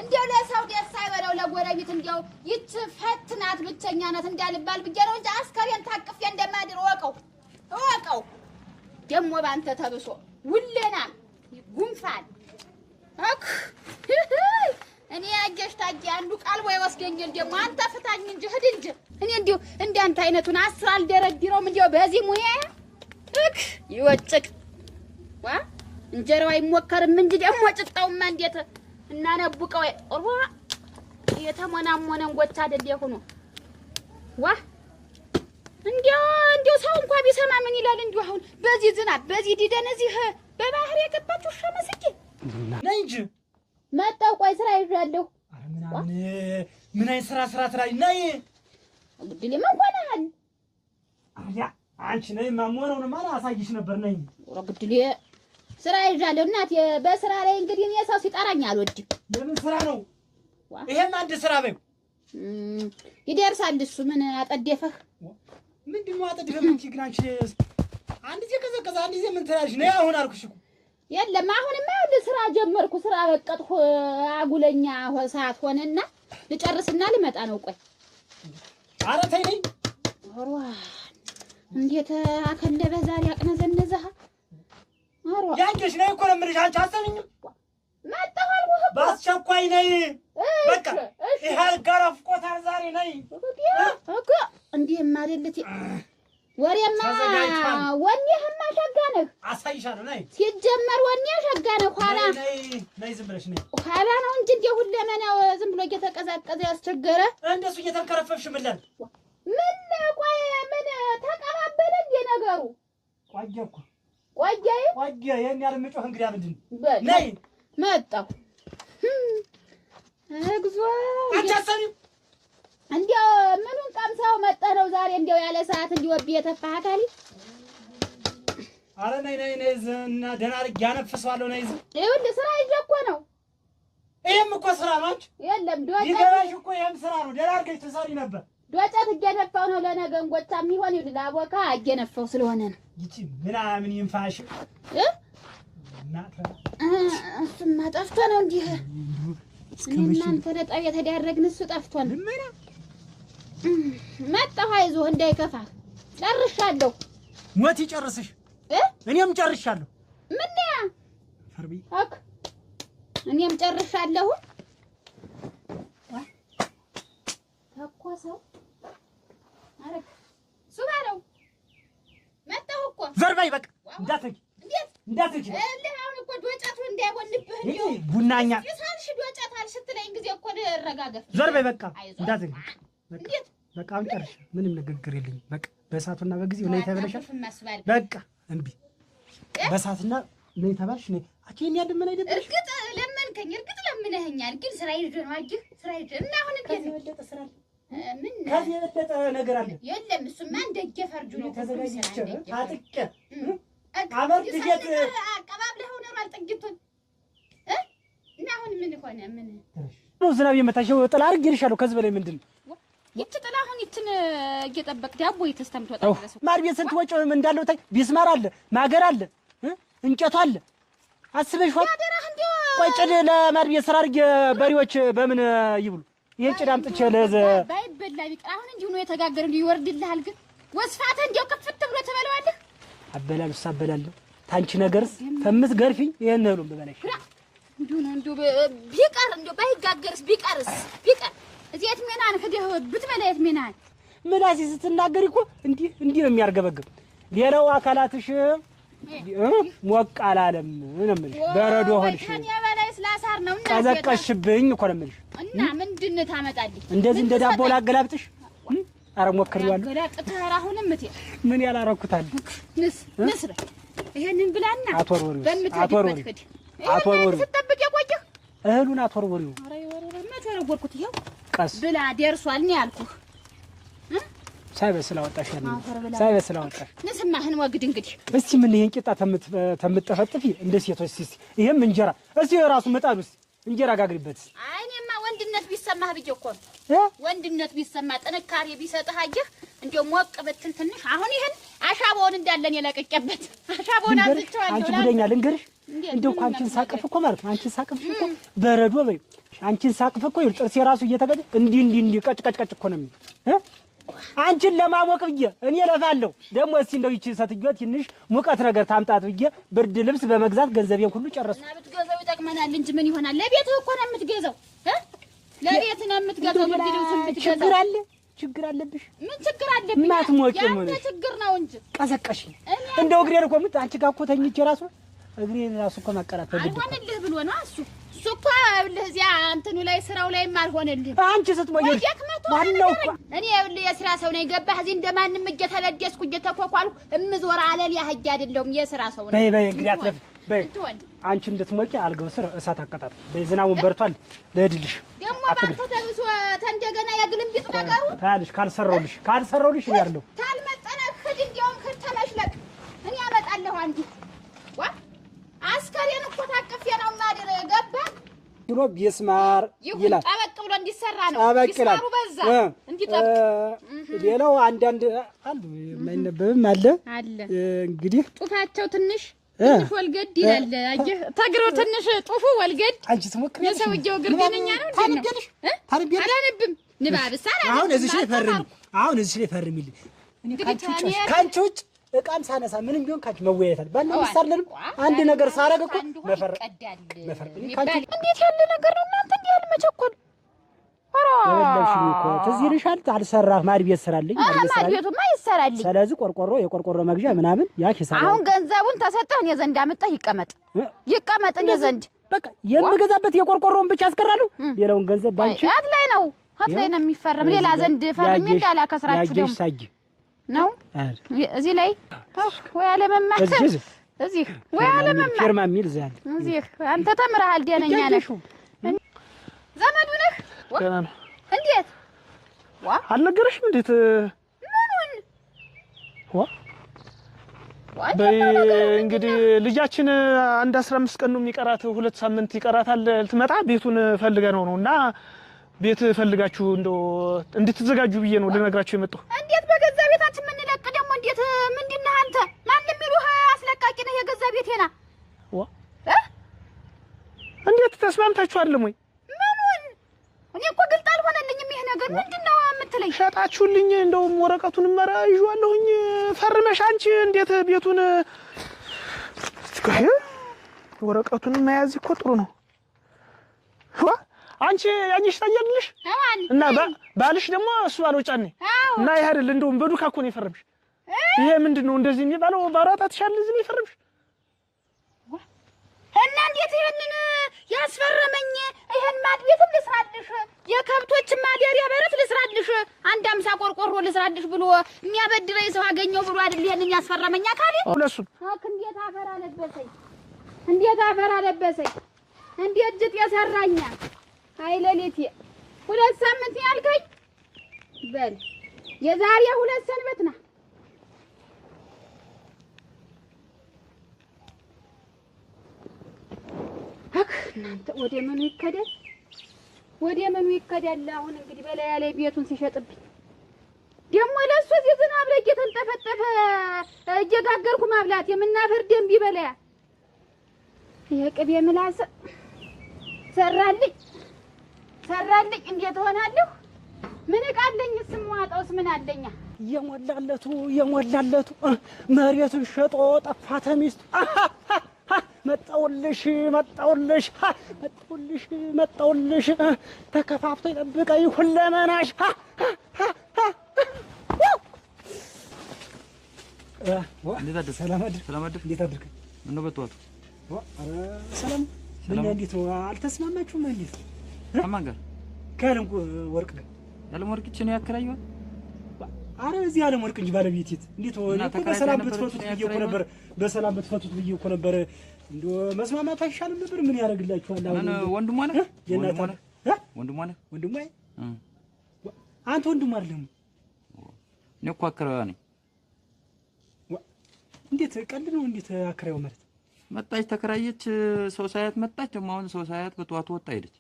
እንዲያው ለሰው ደስ አይበለው ለጎረቤት እንዲያው ይች ፈትናት ብቸኛ ናት እንዳልባል ብዬ ነው እንጂ አስከሬን ታቅፌ እንደማድር እወቀው ደግሞ ባንተ ተብሶ ውለና ጉንፋን አክ እኔ ያጀሽ ታጂ አንዱ ቃል ወይ ወስደኛል ደግሞ አንተ ፍታኝ እንጂ ሂድ እንጂ እኔ እንዲሁ እንዳንተ አይነቱን አስር አልደረድረውም እንዲያው በዚህ ሙያ እክ ይወጭቅ ዋ እንጀራው አይሞከርም እንጂ ደግሞ ጭጣውማ እንዴት እናነብቀው ኦርዋ የተሞናሞነ እንጎቻ አይደል ይሁኑ ዋ እንዲያው ሰው እንኳን ቢሰማ ምን ይላል እንዲሁ አሁን በዚህ ዝናብ በዚህ ዲደን እዚህ በባህር የገባችሁ ሸመስኪ ነይ እንጂ መጣው ቆይ ስራ ይዣለሁ ምን አይ ስራ ትራይ ነይ ግድሊ ማንኳናል አያ አንቺ ነይ ማሞነውን ማን አሳይሽ ነበር ነይ ግድሊ ስራ ይዣለሁ እናት በስራ ላይ እንግዲህ እኔ ሰው ሲጠራኝ አልወድም ለምን ስራ ነው ይሄም አንድ ስራ በይ ይደርሳል እሱ ምን አጠደፈህ ምንድነው አጠደፈህ ምን ግን አንቺ አንድ ከዘከዛ አንድ ምን ትላለሽ ነይ አሁን አልኩሽ እኮ የለም አሁንማ ስራ ጀመርኩ ስራ በቀጥኩ አጉለኛ ሰዓት ሆነና ልጨርስና ልመጣ ነው ቆይ ኧረ ተይ ነይ ኦርዋ እንዴት አከለበ ዛሬ አቅነዘነዘህ ኦርዋ ያንቺሽ ነይ እኮ ነው የምልሽ አንቺ አሰሚኝም መጣሁ አልኩህ ባስቸኳይ ነይ በቃ ይሄ ጋራፍቆታል ዛሬ ነይ እኮ እንዴም አይደልቲ ወሬማ ወኔህማ ሸጋ ነህ አሳይሻለሁ ነይ ሲጀመር ወኔ ሸጋ ነህ ኋላ ነይ ዝም ብለሽ ነይ ኋላ ነው እንጂ እንደው ሁለመናው ዝም ብሎ እየተቀዛቀዘ ያስቸገረ እንደሱ እየተንከረፈፍሽ ምንለን ምን ቆይ ምን ተቀባበለ እንደ ነገሩ ቆየ ይሄን ያህል ምጮህ እንግዲህ ምንድን ነይ መጣሁ እግዚኦ አታሰቢው እንዲያው ምኑን ቀምሰው መጣህ ነው ዛሬ እንዲያው ያለ ሰዓት እንዲወብ የተፋህ አካሊ ኧረ ነይ እና ደህና አድርጌ አነፍሰዋለሁ ነይ ይኸውልህ ስራ ይዤ እኮ ነው ይሄም እኮ ስራ ነው የለም ዶጨት ይገባሽ እኮ ይሄም ስራ ነው ደህና አድርገሽ ትሰሪ ነበር ዶጨት እየነፋው ነው ለነገ እንጎቻ የሚሆን ይኸውልህ ላቦካ እየነፋው ስለሆነ ነው ይቺ ምናምን ይንፋሽ እሱማ ጠፍቶ ነው እንዲህ እናንተ ለጠብ የተዳረግን እሱ ጠፍቶ ነው መጣሁ አይዞህ እንዳይከፋህ ጨርሻለሁ ሞት ይጨርስሽ እኔም ጨርሻለሁ ምን ያ ፈርቢ አክ እኔም ጨርሻለሁ ተኮሰው አረክ ሱባለው መጣሁ እኮ ዘርባይ በቃ እንዳትጂ አሁን እኮ ዶጫቱ እንዳይቦንብህ እንዴ ቡናኛ ይሳልሽ ዶጫታል ስትለኝ ጊዜ እኮ ረጋገፍ ዘርባይ በቃ እንዳትጂ እንዴት በቃ አንጨርሽ ምንም ንግግር የለኝም በቃ በሰዓቱና በጊዜው ነይ ተበለሻል በቃ እንቢ በሰዓትና ነይ ተባልሽ ነይ አቺን ያደመና አይደብሽ እርግጥ ለመንከኝ እርግጥ ለምነኸኛል ግን ስራ ይዤ ነው አጅህ ስራ ይዤ እና አሁን እንዴት ነው ወደቀ ስራ ምን ከዚህ የበለጠ ነገር አለ የለም እሱማ እንደየ ፈርጁ ነው ተዘጋጅቼ ታጥቄ አመር ድጀት አቀባብለህ ነው አልጠግቱን እና አሁን ምን ሆነ ምን ነው ዝናብ የመታሽው ጥላ አድርጌልሻለሁ ከዚህ በላይ ምንድን ነው ይቺ ጥላ አሁን ይችን እየጠበቅ ዳቦ ይተስተምቷል ታደረሰው ማር ቤት ስንት ወጪ እንዳለው ታይ ቢስማር አለ ማገር አለ እንጨት አለ አስበሽዋል ቆይ ጭድ ለማር ቤት ስራ አድርጌ በሬዎች በምን ይብሉ ይሄን ጭድ አምጥቼ ለዘ ባይበላ ቢቀር አሁን እንዲሁ ነው የተጋገረ እንዲሁ ይወርድልሃል ግን ወስፋተ እንዲሁ ከፍት ብሎ ተበለዋለህ አበላሉስ አበላለሁ ታንቺ ነገርስ ተምትገርፊኝ ይሄን ነው በበላሽ እንዲሁ ነው እንዲሁ ቢቀር እንዲሁ ባይጋገርስ ቢቀር እዚያት ሜናን ከደህ ብትበላየት ሜናን ምላሲ ስትናገሪ እኮ እንዲህ ነው የሚያርገበግብ ሌላው አካላትሽ ሞቅ አላለም ነው የምልሽ በረዶ ሆንሽ ከኔ በላይ ስላሳር ነው እና ቀዘቀሽብኝ እኮ ነው የምልሽ እና ምንድን ታመጣልኝ እንደዚህ እንደ ዳቦ ላገላብጥሽ ኧረ ሞክሪዋለሁ ገላጥተህ አሁንም እቴ ምን ያላረኩታል ንስ ይሄንን ብላና አትወርወሪው ስትጠብቅ የቆየህ እህሉን አትወርወሪው ኧረ ይወርወር መተረወርኩት ይኸው ቀስ ብላ ደርሷል ነው ያልኩህ ሳይበስል አወጣሽ ሳይበስል አወጣሽ ንስማህን ወግድ እንግዲህ እስቲ ምን ይሄን ቂጣ ተምትጠፈጥፊ እንደ ሴቶች እስቲ ይሄም እንጀራ እስቲ ራሱ ምጣዱ እስቲ እንጀራ ጋግሪበት አይ እኔማ ወንድነት ቢሰማህ ብዬ እኮ ነው ወንድነት ቢሰማ ጥንካሬ ቢሰጥህ አየህ እንደው ሞቅ ብትል ትንሽ አሁን ይሄን አሻቦውን እንዳለን የለቀቀበት አሻቦውን አንጥቻለሁ አንቺ ጉደኛ ልንገርሽ እንደው እኮ አንቺን ሳቅፍ እኮ ማለት ነው አንቺን ሳቅፍ እኮ በረዶ በይ አንቺን ሳቅፍ እኮ ጥርሴ ራሱ እየተገደ እንዲህ ቀጭ እኮ ነው የሚል አንቺን ለማሞቅ ብዬ እኔ ለፋለሁ። ደግሞ እስቲ እንደው ይቺ ሰትዮ ትንሽ ሙቀት ነገር ታምጣት ብዬ ብርድ ልብስ በመግዛት ገንዘቤን ሁሉ ጨረስኩ። እና ብትገዛው ይጠቅመናል እንጂ ምን ይሆናል? ለቤትህ እኮ ነው የምትገዛው ለቤትህ ነው የምትገዛው። ብርድ ልብስም ብትገዛው ችግር አለብሽ? ምን ችግር አለብኝ? ያንተ ችግር ነው እንጂ ቀሰቀሽ። እንደው እግሬን እኮ አንቺ ጋር እኮ ተኝቼ ራሱ እግሬን ራሱ እኮ ማቀራት አልሆነልህ ብሎ ነው እሱ እኮ እዚያ እንትኑ ላይ ስራው ላይም አልሆነልህም። አንቺ ስትሞይ ዋናው እኮ እኔ የስራ ሰው ነኝ። ገባህ? እዚህ እንደማንም እየተለደስኩ እየተኳኳልኩ እምዞር አለል ያህያ አይደለሁም። የስራ ሰው ነኝ። በይ እንግዲህ አትለፍ በይ። አንቺ እንድትሞቂ አልገው ስር እሳት አቀጣጥ በይ። ዝናቡን በርቷል። ለድልሽ ደግሞ ባንተ ተብሶ ተንደገና የግልምቢጥ ነገሩ ታልሽ ካልሰራውልሽ ያለው ታልመጠነህ ሂድ። እንዲያውም ከተመሽለቅ እኔ አመጣለሁ። አንቺ አስከሬን እኮ ታቅፌ ነው ማድር። ገባህ? ብሎ ቢስማር ይላል። ጠበቅ ብሎ እንዲሰራ ነው። ቢስማሩ በዛ እንዲጠብቅ። ሌላው አንዳንድ አሉ የማይነበብም አለ እንግዲህ ጡፋቸው ትንሽ ወልገድ ይላል። አየህ ተግሮ ትንሽ ጡፉ ወልገድ። አንቺ ትሞክሪ የሰውየው እግር ጤነኛ ነው እንዴ? አላነብም ንባብስ አላነብም። አሁን እዚህ ላይ ፈርሚልኝ። ካንቺ ውጭ እቃም ሳነሳ ምንም ቢሆን ካንቺ መወያየታል። ባለው ምሳሌንም አንድ ነገር ሳረግ እኮ መፈር እንዴት ያለ ነገር ነው እናንተ እንዴ ያለ መቸኮል ወላሂ እኮ ትዝ ይልሻል። አልሰራህ ማድ ቤት ስራልኝ ቤቱማ ይሰራልኝ። ስለዚህ የቆርቆሮ መግዣ ምናምን ያ ኪሳራ። አሁን ገንዘቡን ተሰጠህ እኔ ዘንድ አመጣህ ይቀመጥ እኔ ዘንድ በቃ የምገዛበት የቆርቆሮውን ብቻ አስቀራለሁ። ሌላውን ገንዘብ ባንቺ አት ላይ ነው የሚፈረም። ሌላ ዘንድ ፈርሜ እንዳላከስራችሁ ደግሞ ነው እዚህ ላይ ወይ አለመማር እዚህ ወይ አለመማር ፊርማ የሚል ዛል እዚህ አንተ ተምረሃል። ደህነኛ ነህ ዘመዱ ነህ። እንዴት አልነገረሽም? እንዴት ምኑን እንግዲህ ልጃችን አንድ 15 ቀን ነው የሚቀራት፣ 2 ሳምንት ይቀራታል ልትመጣ። ቤቱን ፈልገ ነውና ቤት ፈልጋችሁ እንደው እንድትዘጋጁ ብዬ ነው ልነግራችሁ የመጣሁ። እንዴት በገዛ ቤታችን ምን ለቅ ደግሞ እንዴት ምንድነህ አንተ? ማን የሚሉህ አስለቃቂ ነህ? የገዛ ቤቴና እንዴት ተስማምታችኋል ወይ? ምኑን? እኔ እኮ ግልጥ አልሆነልኝም ይሄ ነገር። ምንድነው የምትለኝ? ሸጣችሁልኝ። እንደውም ወረቀቱን ይዤዋለሁኝ ፈርመሽ አንቺ እንዴት ቤቱን ወረቀቱን መያዝ እኮ ጥሩ ነው። አንቺ ያኝሽ ታያለሽ እና ባልሽ ደግሞ እሱ አልወጫኔ እና ይሄ አይደል እንደውም በዱካ እኮ ነው የፈረምሽ። ይሄ ምንድነው እንደዚህ የሚባለው? ባራጣትሻል እዚህ ነው የፈረምሽ እና እንዴት ይሄንን ያስፈረመኝ? ይሄን ማድቤትም ልስራልሽ፣ የከብቶች ማደሪያ በረት ልስራልሽ፣ 50 ቆርቆሮ ልስራልሽ ብሎ የሚያበድረኝ ሰው አገኘው ብሎ አይደል ይሄንን ያስፈረመኝ? አካሌ ሁለሱ እንዴት አፈር አለበሰኝ! እንዴት ጅጥ የሰራኛ! አይ ለሊቴ 2 ሳምንት ያልከኝ በል የዛሬ 2 ሰንበት ና እናንተ ወደ ምኑ ይከዳል? አሁን እንግዲህ በላያ ላይ ቤቱን ሲሸጥብኝ ደግሞ ለእሱ እዚህ ዝናብ ላይ እየተንጠፈጠፈ እየጋገርኩ ማብላት የምናፈር ደንብ በላያ የቅቤ ምላስ ሰራልኝ። እንዴት ሆናለሁ? ምን እቃለኝ? ስሟጣውስ ምን አለኛ? የሞላለቱ መሬቱን ሸጦ ጠፋ ተሚስቱ። መጣውልሽ ተከፋፍቶ ይጠብቀኝ ሁለመናሽ። እንዴት አደርክ? ሰላም አደርክ? እንዴት አደርክ? ምን ነው በጠዋቱ? ሰላም እንዴት ነው? አልተስማማችሁም? እንዴት ከማን ጋር? ከአለም ወርቅ ጋር። የዓለም ወርቅ እቺ ነው ያከራየው? አረ እዚህ ዓለም ወርቅ እንጂ ባለቤት የት? እንዴት ነው? በሰላም ብትፈቱት ብዬ እኮ ነበር። እንደው መስማማት አይሻልም ነበር? ምን ያደርግላችኋል? አሁን ወንድሟ ነህ? ወንድሟ አንተ ወንድሟ አይደለም? እኔ እኮ አከራዋ ነኝ። እንዴት ቀልድ ነው? እንዴት አከራዩ ማለት? መጣች፣ ተከራየች፣ ሰው ሳያት መጣች። ደግሞ አሁን ሰው ሳያት በጠዋቱ ወጣ ሄደች።